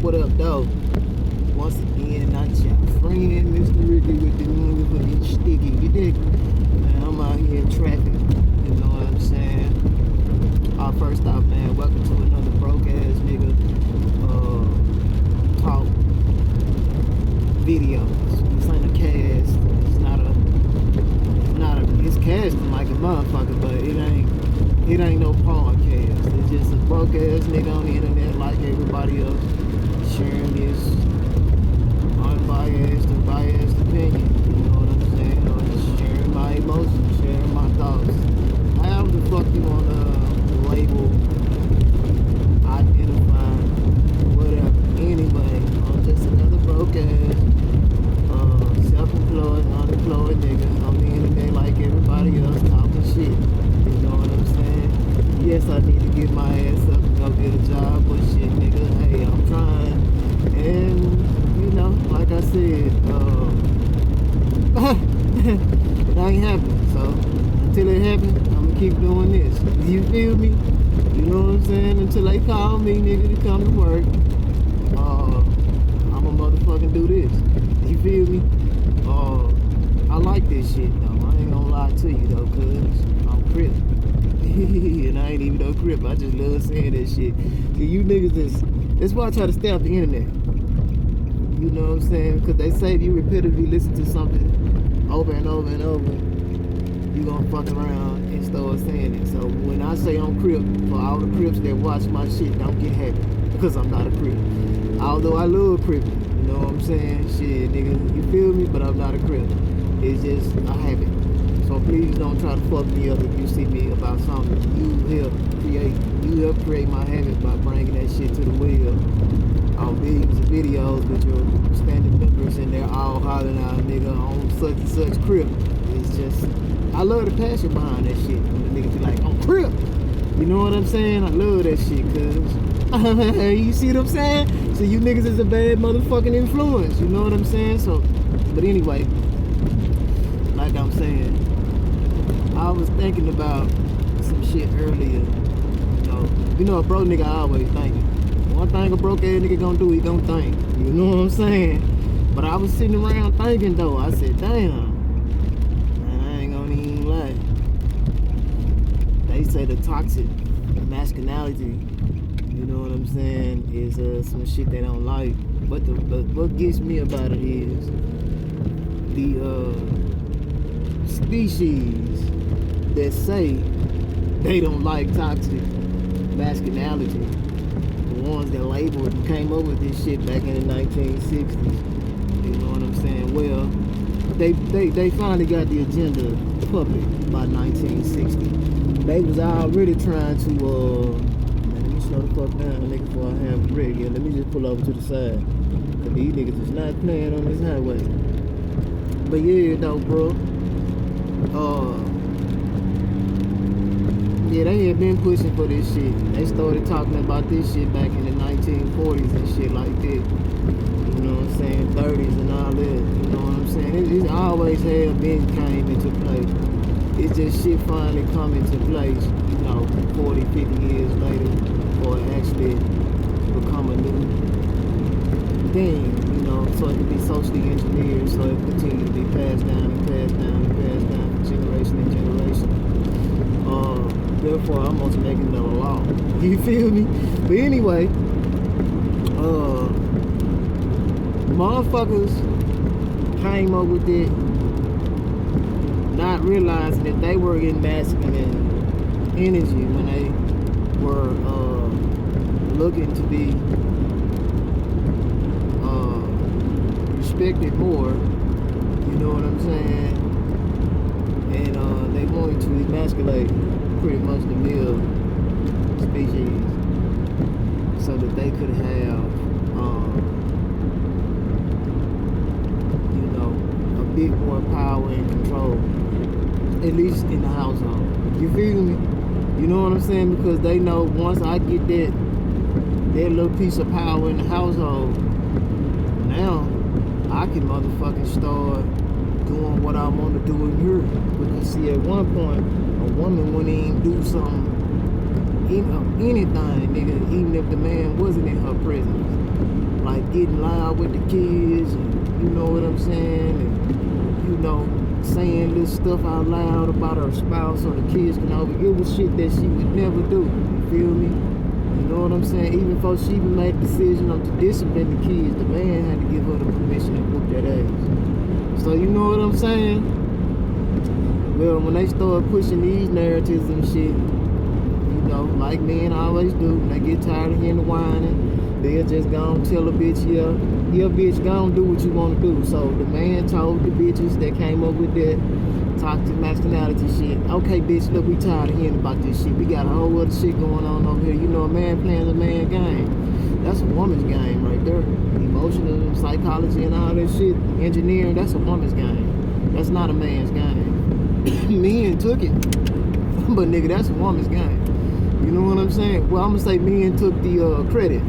What up, though? Once again, not your friend, Mr. Ricky with the motherfucking sticky. You dig? Man, I'm out here in traffic. You know what I'm saying? First off, man, welcome to another broke ass nigga talk video. This ain't a cast. It's not a. It's casting like a motherfucker, but it ain't no podcast. It's just a broke ass nigga on the internet like everybody else, sharing this unbiased or biased opinion. You know what I'm saying? Or just sharing my emotions, sharing my thoughts. However the fuck you wanna label, identify, whatever. Anyway, I'm just another broke ass, self-employed, unemployed nigga on the internet like everybody else talking shit. You know what I'm saying? Yes, I need to get my ass up and go get a job, but shit, nigga, hey, I'm trying. And, you know, like I said, it ain't happening. So, until it happens, I'm gonna keep doing this. You feel me? You know what I'm saying? Until they call me, nigga, to come to work, I'ma motherfucking do this. You feel me? I like this shit, though. I ain't gonna lie to you, though, cuz I'm Crip. And I ain't even no Crip. I just love saying that shit. You niggas that's why I try to stay off the internet. You know what I'm saying? Because they say if you repetitively listen to something over and over and over, you gonna fuck around and start saying it. So when I say I'm Crip, for all the Crips that watch my shit, don't get happy. Because I'm not a Crip. Although I love Cripping. You know what I'm saying? Shit, nigga, you feel me? But I'm not a Crip. It's just a habit. So please don't try to fuck me up if you see me about something. You help create my habit by bringing that shit to the wheel. On millions of videos with your standing members and they're all hollering out, nigga, on such and such Crip. It's just, I love the passion behind that shit. When the nigga be like, I'm Crip. You know what I'm saying? I love that shit, cuz. You see what I'm saying? So you niggas is a bad motherfucking influence. You know what I'm saying? So, but anyway, like I'm saying, I was thinking about some shit earlier. You know a broke nigga always thinking. One thing a broke ass nigga gonna do, he gonna think. You know what I'm saying? But I was sitting around thinking though. I said, damn, man, I ain't gonna even lie. They say the toxic masculinity, you know what I'm saying, is some shit they don't like. But what gets me about it is the species that say they don't like toxic masculinity, the ones that labeled and came up with this shit back in the 1960s. You know what I'm saying? Well, they finally got the agenda public by 1960. They was already trying to let me slow the fuck down, nigga, before I have a wreck here. Let me just pull over to the side. Cause these niggas is not playing on this highway. But yeah, though, bro. Yeah, they had been pushing for this shit. They started talking about this shit back in the 1940s and shit like that. You know what I'm saying? 30s and all that. You know what I'm saying? It always had been came into play. It's just shit finally come into place, you know, 40, 50 years later, or actually become a new thing, you know, so it can be socially engineered, so it continue to be passed down and passed down and passed down from generation to generation. Therefore, almost making it a law. You feel me? But anyway, motherfuckers came up with it, not realizing that they were in masculine energy when they were looking to be respected more. You know what I'm saying? And they wanted to emasculate pretty much the male species so that they could have, you know, a bit more power and control, at least in the household. You feel me? You know what I'm saying? Because they know once I get that little piece of power in the household, now I can motherfucking start doing what I want to do in here. Because see, at one point, a woman wouldn't even do something, anything, nigga, even if the man wasn't in her presence. like getting loud with the kids, and you know what I'm saying, and you know, saying this stuff out loud about her spouse or the kids can over. It was shit that she would never do. You feel me? You know what I'm saying? Even before she even made the decision to discipline the kids, the man had to give her the permission to whoop that ass. So you know what I'm saying? Well, when they start pushing these narratives and shit, you know, like men always do, when they get tired of hearing the whining, they'll just go and tell a bitch, yeah, bitch, go and do what you want to do. So the man told the bitches that came up with that toxic masculinity shit, okay, bitch, look, we tired of hearing about this shit. We got a whole other shit going on over here. You know, a man playing a man game. That's a woman's game right there. Emotional psychology and all that shit, engineering, that's a woman's game. That's not a man's game. Men took it, but nigga, that's a woman's game. You know what I'm saying? Well, I'm gonna say men took the credit.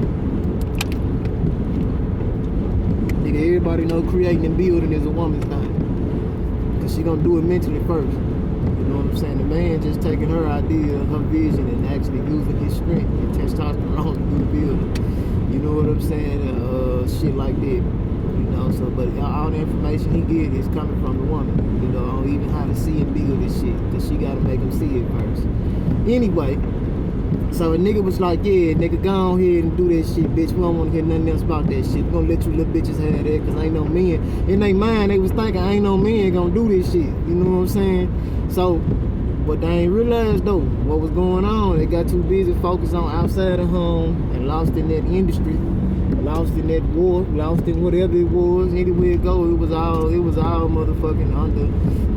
Nigga, everybody know creating and building is a woman's thing, cause she gonna do it mentally first. You know what I'm saying? The man just taking her idea, her vision, and actually using his strength and testosterone to do the building. You know what I'm saying? Shit like that. You know, so but all the information he get is coming from the woman. You know, even how to see and build this shit, cause she gotta make him see it first. Anyway, so a nigga was like, yeah, nigga, go on ahead and do that shit, bitch. We don't want to hear nothing else about that shit. We gonna let you little bitches have that, cause ain't no men. In their mind, they was thinking, ain't no men gonna do this shit. You know what I'm saying? So, but they ain't realized though what was going on. They got too busy focused on outside the home and lost in that industry. Lost in that war, lost in whatever it was. Anywhere it go, it was all motherfucking under.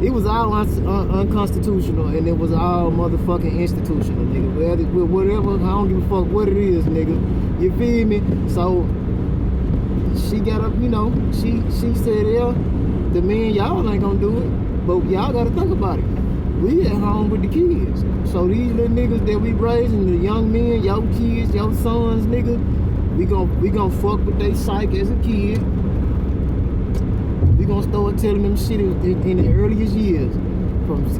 It was all unconstitutional, and it was all motherfucking institutional, nigga. Whatever, I don't give a fuck what it is, nigga. You feel me? So she got up, you know. She said, yeah, the men, y'all ain't gonna do it, but y'all gotta think about it. We at home with the kids, so these little niggas that we raising, the young men, your kids, your sons, nigga. We gon' fuck with they psych as a kid. We gonna start telling them shit in the earliest years,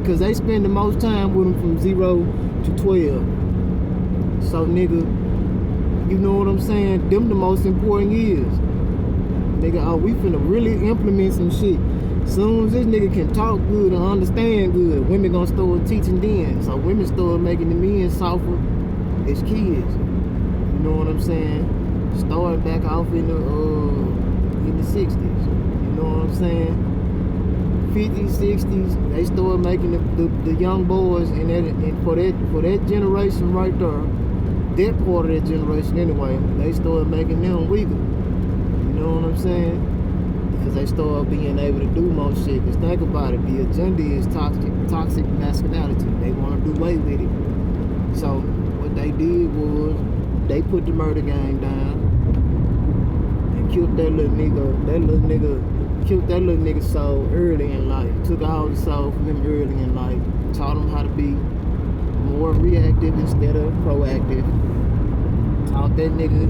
cause they spend the most time with them from 0 to 12. So nigga, you know what I'm saying? Them the most important years. Nigga, oh, we finna really implement some shit. Soon as this nigga can talk good and understand good, women gonna start teaching then. So women start making the men softer as kids. You know what I'm saying? Started back off in the 60s. You know what I'm saying? 50s, 60s, they started making the young boys, and for that generation right there, that part of that generation anyway, they started making them weaker. You know what I'm saying? Because they started being able to do more shit. Because think about it, the agenda is toxic masculinity. They want to do away with it. So what they did was, they put the murder gang down and killed that little nigga. Killed that little nigga soul early in life. Took all the soul from him early in life. Taught him how to be more reactive instead of proactive. Taught that nigga,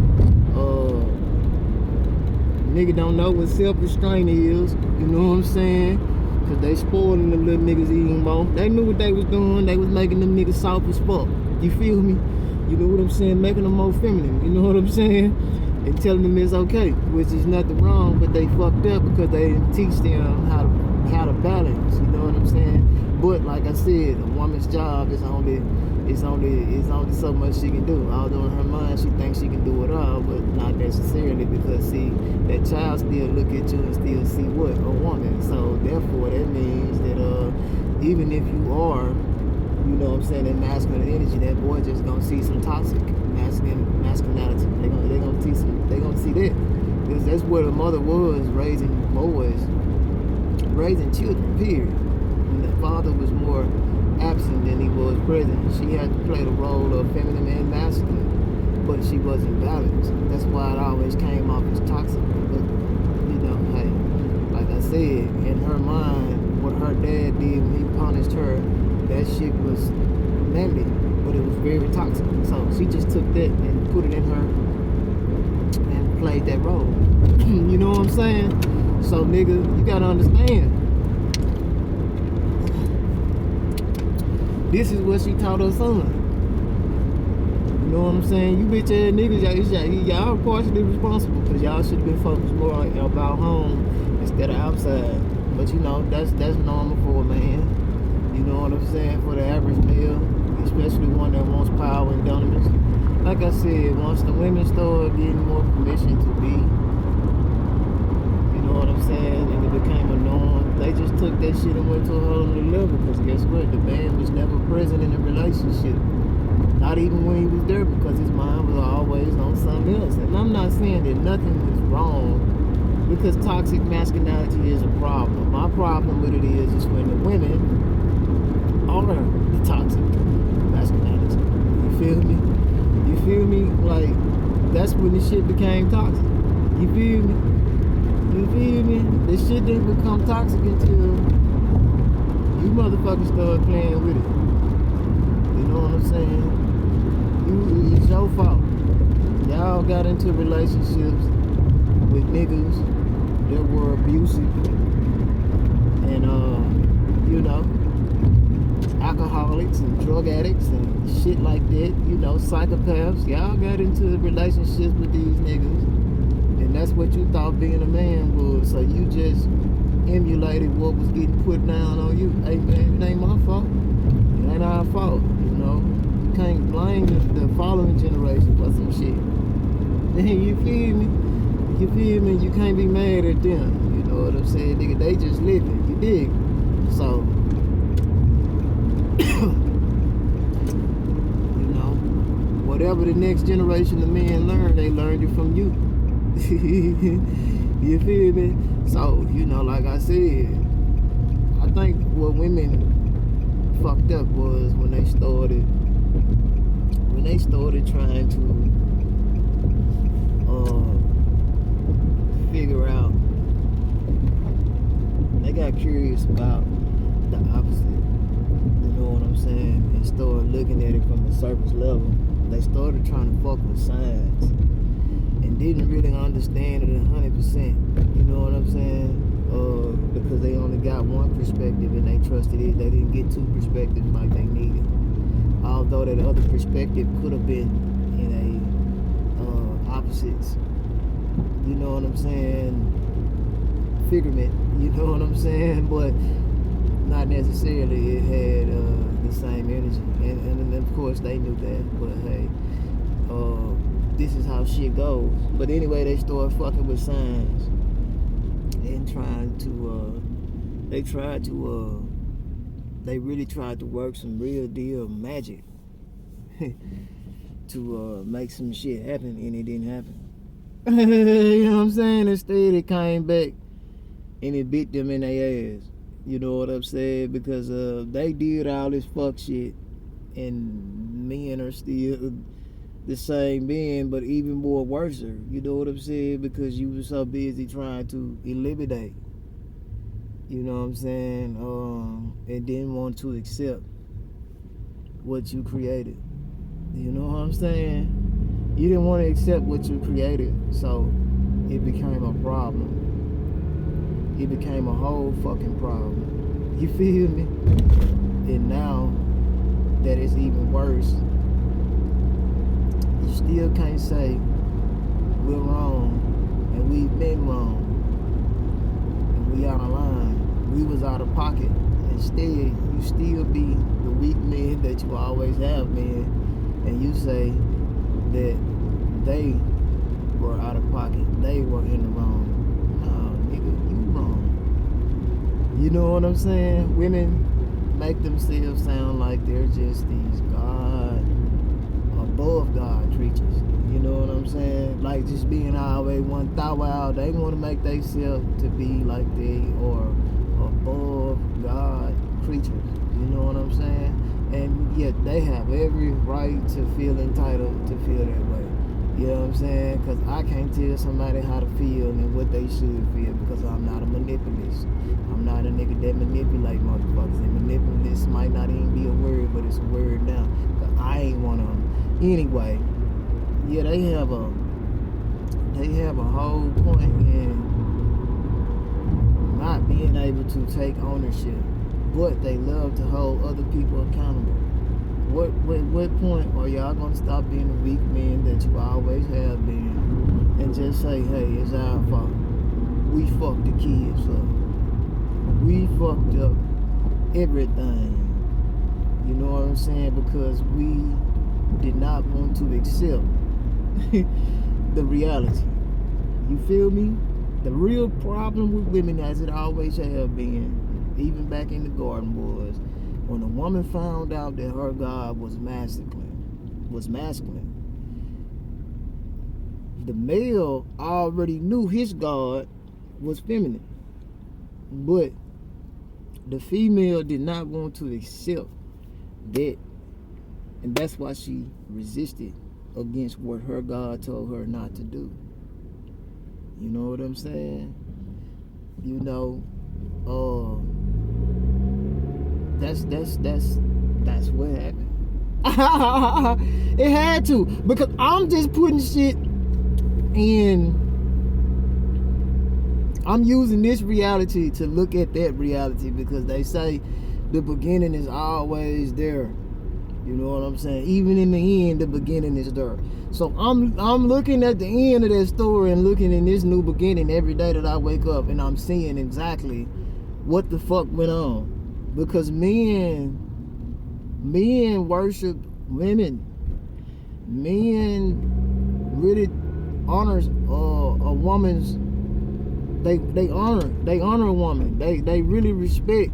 nigga don't know what self-restraint is. You know what I'm saying? Cause they spoiling them little niggas even more. They knew what they was doing. They was making them niggas soft as fuck. You feel me? You know what I'm saying? Making them more feminine. You know what I'm saying? And telling them it's okay, which is nothing wrong, but they fucked up because they didn't teach them how to balance. You know what I'm saying? But like I said, a woman's job is only so much she can do. Although in her mind she thinks she can do it all, but not necessarily, because see, that child still look at you and still see what? A woman. So therefore that means that even if you are, you know what I'm saying, that masculine energy, that boy just gonna see some toxic masculinity. They gonna see that. Because that's where the mother was, raising boys, raising children, period. And the father was more absent than he was present. She had to play the role of feminine and masculine, but she wasn't balanced. That's why it always came off as toxic. But, you know, hey, like I said, in her mind, what her dad did when he punished her, that shit was manly, but it was very toxic. So she just took that and put it in her and played that role. You know what I'm saying? So nigga, you gotta understand, this is what she taught her son. You know what I'm saying? You bitch ass niggas, y'all partially responsible because y'all should have been focused more about home instead of outside. But you know, that's normal for a man. You know what I'm saying? For the average male, especially one that wants power and dominance. Like I said, once the women start getting more permission to be, you know what I'm saying, and it became a norm, they just took that shit and went to a whole other level. Because guess what? The man was never present in a relationship. Not even when he was there, because his mind was always on something else. And I'm not saying that nothing was wrong, because toxic masculinity is a problem. My problem with it is when the women are the toxic masculinity. You feel me? You feel me? Like, that's when the shit became toxic. You feel me? You feel me? The shit didn't become toxic until you motherfuckers started playing with it. You know what I'm saying? It's your fault. Y'all got into relationships with niggas that were abusive and you know, alcoholics and drug addicts and shit like that, you know, psychopaths. Y'all got into relationships with these niggas, and that's what you thought being a man was. So you just emulated what was getting put down on you. Hey man, it ain't my fault. It ain't our fault, you know. You can't blame the following generation for some shit. You feel me? You feel me? You can't be mad at them. You know what I'm saying, nigga? They just living. You dig? So, you know, whatever the next generation of men learn, they learned it from you. You feel me? So, you know, like I said, I think what women fucked up was when they started trying to figure out, they got curious about the opposite, you know what I'm saying, and started looking at it from the surface level. They started trying to fuck with science and didn't really understand it 100%, you know what I'm saying, because they only got one perspective and they trusted it. They didn't get two perspectives like they needed, although that other perspective could have been in a opposites, you know what I'm saying, figurement, you know what I'm saying, but not necessarily it had the same energy, and of course they knew that, but hey, this is how shit goes. But anyway, they started fucking with signs and they really tried to work some real deal magic to make some shit happen, and it didn't happen. You know what I'm saying? Instead, it came back and it bit them in their ass. You know what I'm saying? Because they did all this fuck shit, and men are still the same men, but even more worse. You know what I'm saying? Because you were so busy trying to eliminate. You know what I'm saying? And didn't want to accept what you created. You know what I'm saying? You didn't want to accept what you created, so it became a problem. It became a whole fucking problem. You feel me? And now that it's even worse, you still can't say we're wrong and we've been wrong and we out of line. We was out of pocket. Instead, you still be the weak man that you always have been, and you say that they were out of pocket. They were in the wrong. No, nigga, you wrong. You know what I'm saying? Women make themselves sound like they're just these above God creatures. You know what I'm saying? Like just being always one thou out. They want to make themselves to be like they are above God creatures. You know what I'm saying? And yet they have every right to feel entitled to feel that way. You know what I'm saying? Because I can't tell somebody how to feel and what they should feel, because I'm not a manipulist. I'm not a nigga that manipulate motherfuckers. And manipulist might not even be a word, but it's a word now. Because I ain't one of them. Anyway, yeah, they have a whole point in not being able to take ownership, but they love to hold other people accountable. what point are y'all gonna stop being the weak men that you always have been and just say, hey, it's our fault. We fucked the kids up. We fucked up everything. You know what I'm saying? Because we did not want to accept the reality. You feel me? The real problem with women, as it always have been, even back in the garden, was when a woman found out that her God was masculine, the male already knew his God was feminine. But the female did not want to accept that. And that's why she resisted against what her God told her not to do. You know what I'm saying? You know, that's what happened. It had to, because I'm just putting shit in. I'm using this reality to look at that reality, because they say the beginning is always there. You know what I'm saying? Even in the end, the beginning is there. So I'm looking at the end of that story and looking in this new beginning every day that I wake up, and I'm seeing exactly what the fuck went on. Because men worship women. Men really honors a woman's. They honor a woman. They really respect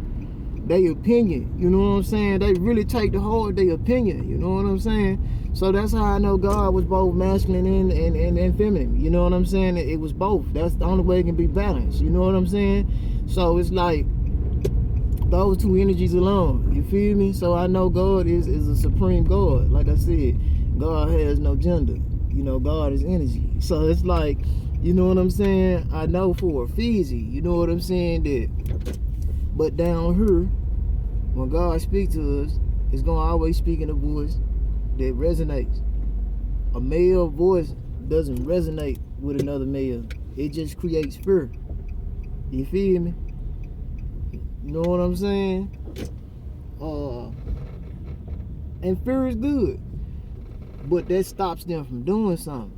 their opinion. You know what I'm saying? They really take to heart their opinion. You know what I'm saying? So that's how I know God was both masculine and feminine. You know what I'm saying? It was both. That's the only way it can be balanced. You know what I'm saying? So it's like those two energies alone. You feel me? So I know God is a supreme God. Like I said, God has no gender. You know, God is energy. So it's like, you know what I'm saying? I know for Fiji, you know what I'm saying? That, but down here, when God speaks to us, it's gonna always speak in a voice that resonates. A male voice doesn't resonate with another male. It just creates fear. You feel me? You know what I'm saying? And fear is good, but that stops them from doing something.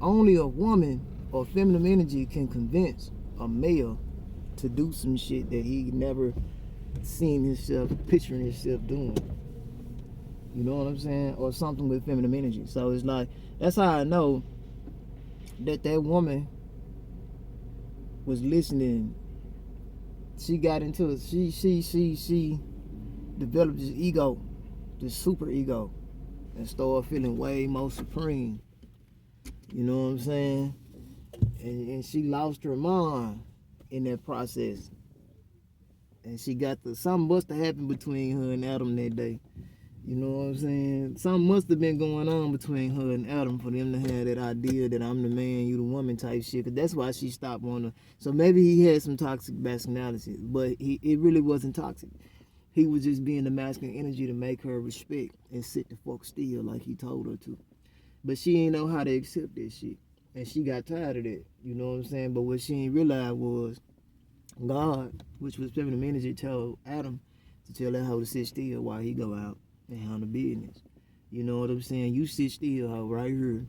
Only a woman or feminine energy can convince a male to do some shit that he never seen himself, picturing himself doing. You know what I'm saying? Or something with feminine energy. So it's like, that's how I know that woman was listening. She got into it. She developed this ego, this super ego, and started feeling way more supreme. You know what I'm saying? And she lost her mind in that process. And she got something must have happened between her and Adam that day. You know what I'm saying? Something must have been going on between her and Adam for them to have that idea that I'm the man, you the woman type shit. Cause that's why she stopped wanting to. So maybe he had some toxic masculinity, but it really wasn't toxic. He was just being the masculine energy to make her respect and sit the fuck still like he told her to. But she ain't know how to accept that shit. And she got tired of that. You know what I'm saying? But what she ain't realize was God, which was feminine energy, told Adam to tell that hoe to sit still while he go out and handle business. You know what I'm saying? You sit still, hoe, right here.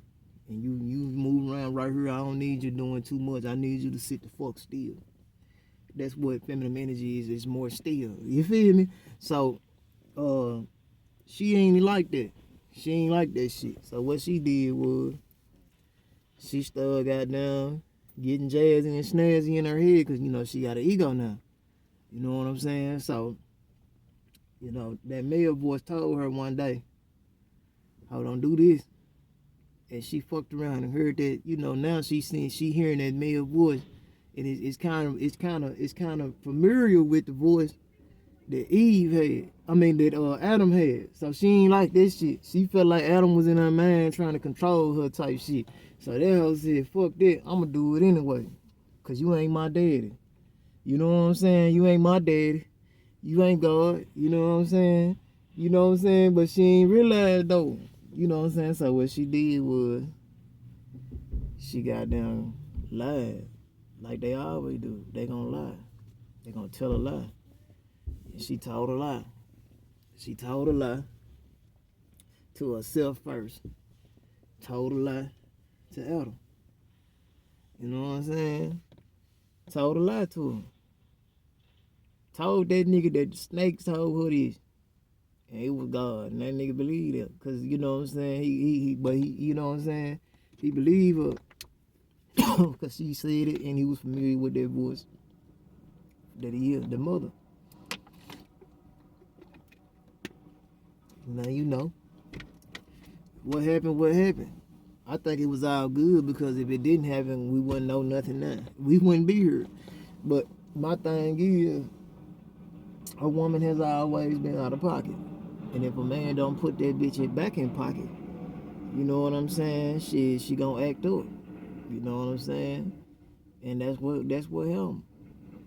And you move around right here. I don't need you doing too much. I need you to sit the fuck still. That's what feminine energy is. It's more still. You feel me? So, she ain't like that. She ain't like that shit. So what she did was, she started goddamn getting jazzy and snazzy in her head, because, you know, she got an ego now. You know what I'm saying? So, you know, that male voice told her one day, "Oh, don't do this." And she fucked around and heard that. You know, now she hearing that male voice, and it's kind of familiar with the voice that Eve had. I mean that Adam had. So she ain't like that shit. She felt like Adam was in her mind trying to control her type shit. So that hoe said, "Fuck that, I'ma do it anyway. Cause you ain't my daddy." You know what I'm saying? You ain't my daddy. You ain't God. You know what I'm saying? You know what I'm saying? But she ain't realized though. You know what I'm saying? So what she did was, she got down lied. Like they always do. They gonna lie. They gonna tell a lie. And she told a lie. She told a lie. to herself first. Told a lie to Adam. You know what I'm saying? Told a lie to him. Told that nigga that the snake told her this. And it was God. And that nigga believed it. Cause you know what I'm saying? He you know what I'm saying? He believed her. Cause she said it and he was familiar with that voice. That he is the mother. Now you know. What happened. I think it was all good because if it didn't happen, we wouldn't know nothing now. We wouldn't be here. But my thing is, a woman has always been out of pocket. And if a man don't put that bitch back in pocket, you know what I'm saying? She gonna act up. You know what I'm saying? And that's what happened.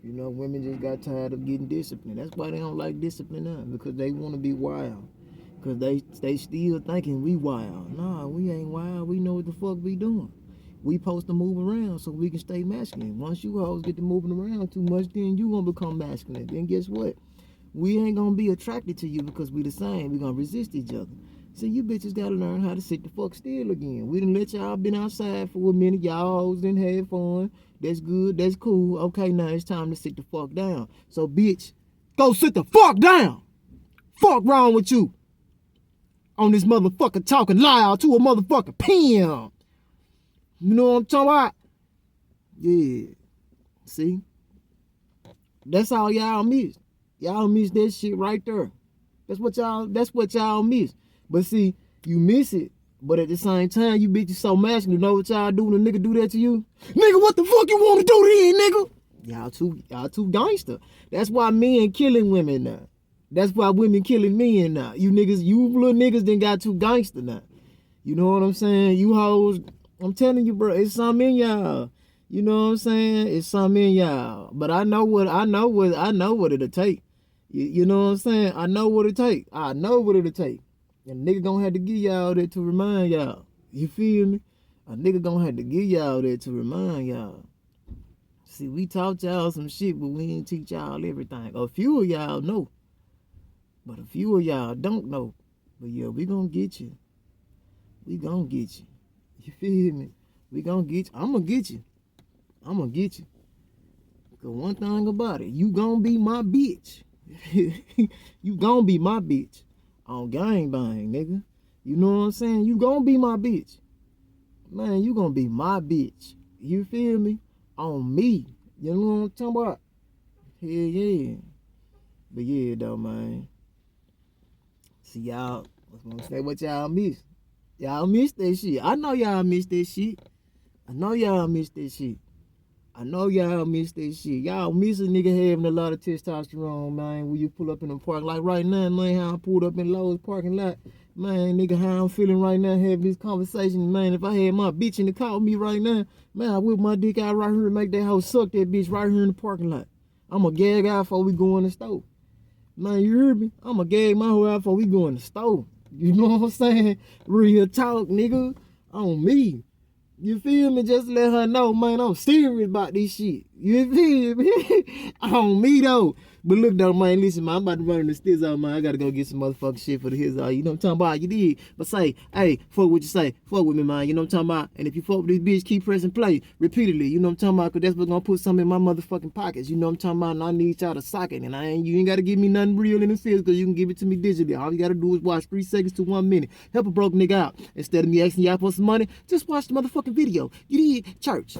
You know, women just got tired of getting disciplined. That's why they don't like discipline now, because they want to be wild. Because they still thinking we wild. Nah, we ain't wild. We know what the fuck we doing. We supposed to move around so we can stay masculine. Once you hoes get to moving around too much, then you gonna become masculine. Then guess what? We ain't gonna be attracted to you because we the same. We gonna resist each other. So you bitches gotta learn how to sit the fuck still again. We done let y'all been outside for a minute. Y'all hoes done had fun. That's good. That's cool. Okay, now it's time to sit the fuck down. So bitch, go sit the fuck down. Fuck wrong with you? On this motherfucker talking loud to a motherfucker pimp. You know what I'm talking about? Yeah. See? That's all y'all miss. Y'all miss that shit right there. That's what y'all miss. But see, you miss it. But at the same time, you bitches so masculine. You know what y'all do when a nigga do that to you? Nigga, what the fuck you want to do then, nigga? Y'all too gangster. That's why men killing women now. That's why women killing men now. You little niggas done got too gangster now. You know what I'm saying? You hoes, I'm telling you, bro, it's something in y'all. You know what I'm saying? It's something in y'all. But I know what it'll take. You know what I'm saying? I know what it'll take. And nigga gonna have to give y'all that to remind y'all. You feel me? A nigga gonna have to give y'all that to remind y'all. See, we taught y'all some shit, but we didn't teach y'all everything. A few of y'all know. But a few of y'all don't know. But yeah, we gonna get you. We gonna get you. You feel me? We gonna get you. I'm gonna get you. Cause one thing about it, you gonna be my bitch. You gonna be my bitch. On gangbang, nigga. You know what I'm saying? You gonna be my bitch. Man, you gonna be my bitch. You feel me? On me. You know what I'm talking about? Hell yeah. But yeah, though, man. See, y'all, I was gonna say what y'all miss. Y'all miss that shit. I know y'all miss that shit. Y'all miss a nigga having a lot of testosterone, man, when you pull up in the park. Like right now, man, how I pulled up in Lowe's parking lot. Man, nigga, how I'm feeling right now having this conversation. Man, if I had my bitch in the car with me right now, man, I whip my dick out right here and make that hoe suck that bitch right here in the parking lot. I'ma gag out before we go in the store. Man, you heard me? I'ma gag my hoe out before we go in the store. You know what I'm saying? Real talk, nigga. On me. You feel me? Just let her know, man, I'm serious about this shit. You feel me? On me, though. But look, though, man, listen, man, I'm about to run in the stairs out, man. I gotta go get some motherfucking shit for the his out. You know what I'm talking about? You did. But say, hey, fuck what you say. Fuck with me, man. You know what I'm talking about? And if you fuck with this bitch, keep pressing play repeatedly. You know what I'm talking about? Because that's what's gonna put something in my motherfucking pockets. You know what I'm talking about? And I need y'all to sock it. And you ain't gotta give me nothing real in the field because you can give it to me digitally. All you gotta do is watch 3 seconds to 1 minute. Help a broke nigga out. Instead of me asking y'all for some money, just watch the motherfucking video. You did. Church.